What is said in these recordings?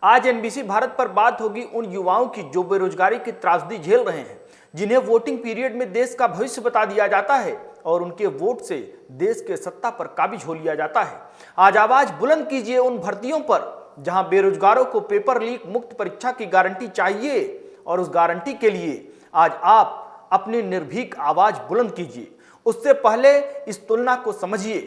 आज एनबीसी भारत पर बात होगी उन युवाओं की जो बेरोजगारी की त्रासदी झेल रहे हैं, जिन्हें वोटिंग पीरियड में देश का भविष्य बता दिया जाता है और उनके वोट से देश के सत्ता पर काबिज हो लिया जाता है। आज आवाज बुलंद कीजिए उन भर्तियों पर जहां बेरोजगारों को पेपर लीक मुक्त परीक्षा की गारंटी चाहिए और उस गारंटी के लिए आज आप अपनी निर्भीक आवाज बुलंद कीजिए। उससे पहले इस तुलना को समझिए,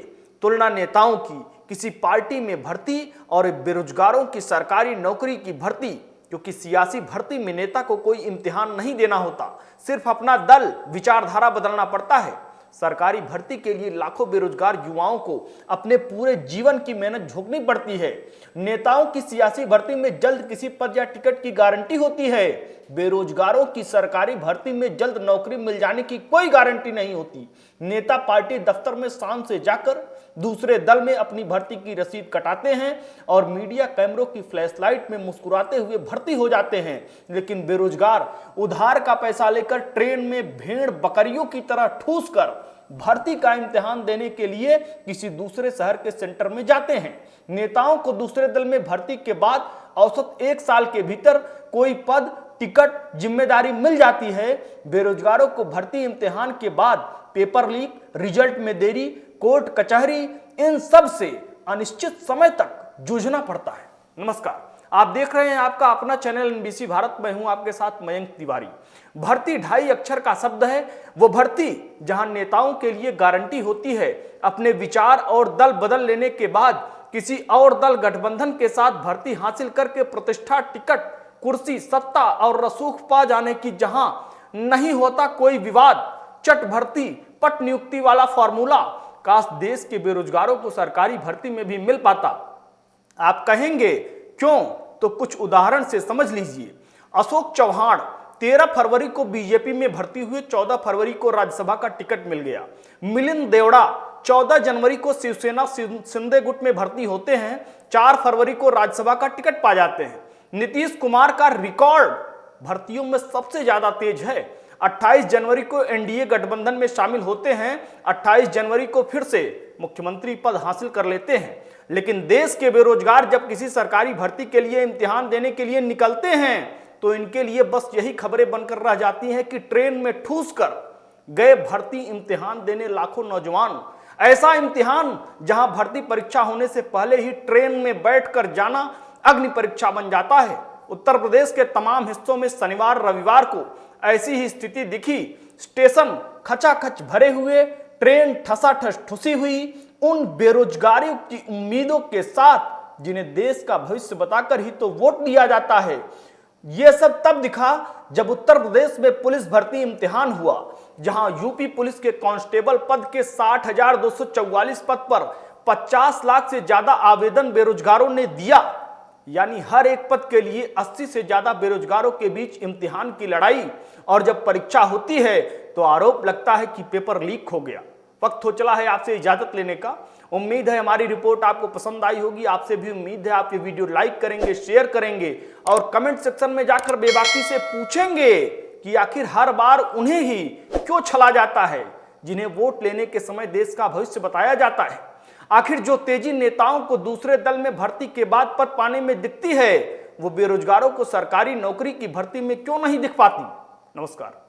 तुलना नेताओं की किसी पार्टी में भर्ती और बेरोजगारों की सरकारी नौकरी की भर्ती, क्योंकि सियासी भर्ती में नेता को कोई इम्तिहान नहीं देना होता, सिर्फ अपना दल विचारधारा बदलना पड़ता है। सरकारी भर्ती के लिए लाखों बेरोजगार युवाओं को अपने पूरे जीवन की मेहनत झोंकनी पड़ती है। नेताओं की सियासी भर्ती में जल्द किसी पद या टिकट की गारंटी होती है, बेरोजगारों की सरकारी भर्ती में जल्द नौकरी मिल जाने की कोई गारंटी नहीं होती। नेता पार्टी दफ्तर में शान से जाकर दूसरे दल में अपनी भर्ती की रसीद कटाते हैं और मीडिया कैमरों की फ्लैशलाइट में मुस्कुराते हुए भर्ती हो जाते हैं, लेकिन बेरोजगार उधार का पैसा लेकर ट्रेन में भेड़ बकरियों की तरह ठूस कर भर्ती का इम्तिहान देने के लिए किसी दूसरे शहर के सेंटर में जाते हैं। नेताओं को दूसरे दल में भर्ती के बाद औसत 1 साल के भीतर कोई पद, टिकट, जिम्मेदारी मिल जाती है। बेरोजगारों को भर्ती इम्तिहान के बाद पेपर लीक, रिजल्ट में देरी, कोर्ट कचहरी, इन सब से अनिश्चित समय तक जूझना पड़ता है। नमस्कार, आप देख रहे हैं आपका अपना चैनल एनबीसी भारत। मैं हूं आपके साथ मयंक तिवारी। भर्ती 2.5 अक्षर का शब्द है, वो भर्ती जहां नेताओं के लिए गारंटी होती है अपने विचार और दल बदल लेने के बाद किसी और दल गठबंधन के साथ भर्ती हासिल करके प्रतिष्ठा, टिकट, कुर्सी, सत्ता और रसूख पा जाने की, जहां नहीं होता कोई विवाद, चट भर्ती, पट नियुक्ति वाला फॉर्मूला काश देश के बेरोजगारों को सरकारी भर्ती में भी मिल पाता। आप कहेंगे क्यों, तो कुछ उदाहरण से समझ लीजिए। अशोक चौहान 13 फरवरी को बीजेपी में भर्ती हुए, 14 फरवरी को राज्यसभा का टिकट मिल गया। मिलिंद देवड़ा 14 जनवरी को शिवसेना शिंदे गुट में भर्ती होते हैं, 4 फरवरी को राज्यसभा का टिकट पा जाते हैं। नीतीश कुमार का रिकॉर्ड भर्तियों में सबसे ज्यादा तेज है। 28 जनवरी को एनडीए गठबंधन में शामिल होते हैं, 28 जनवरी को फिर से मुख्यमंत्री पद हासिल कर लेते हैं। लेकिन देश के बेरोजगार जब किसी सरकारी भर्ती के लिए इम्तिहान देने के लिए निकलते हैं तो इनके लिए बस यही खबरें बनकर रह जाती हैं कि ट्रेन में ठूस कर गए भर्ती इम्तिहान देने लाखों नौजवान। ऐसा इम्तिहान जहां भर्ती परीक्षा होने से पहले ही ट्रेन में बैठकर जाना अग्नि परीक्षा बन जाता है। उत्तर प्रदेश के तमाम हिस्सों में शनिवार रविवार को ऐसी ही स्थिति दिखी। स्टेशन खचाखच भरे हुए, ट्रेन ठसाठस ठुसी हुई, उन बेरोजगारियों की उम्मीदों के साथ जिन्हें देश का भविष्य बताकर ही तो वोट दिया जाता है। यह सब तब दिखा जब उत्तर प्रदेश में पुलिस भर्ती इम्तिहान हुआ, जहां यूपी पुलिस के कांस्टेबल पद के 60,244 पद पर 50 लाख से ज्यादा आवेदन बेरोजगारों ने दिया। यानी हर एक पद के लिए 80 से ज्यादा बेरोजगारों के बीच इम्तिहान की लड़ाई, और जब परीक्षा होती है तो आरोप लगता है कि पेपर लीक हो गया। वक्त हो चला है आपसे इजाजत लेने का। उम्मीद है हमारी रिपोर्ट आपको पसंद आई होगी। आपसे भी उम्मीद है आप ये वीडियो लाइक करेंगे, शेयर करेंगे और कमेंट सेक्शन में जाकर बेबाकी से पूछेंगे कि आखिर हर बार उन्हें ही क्यों छला जाता है जिन्हें वोट लेने के समय देश का भविष्य बताया जाता है। आखिर जो तेजी नेताओं को दूसरे दल में भर्ती के बाद पद पाने में दिखती है, वो बेरोजगारों को सरकारी नौकरी की भर्ती में क्यों नहीं दिख पाती। नमस्कार।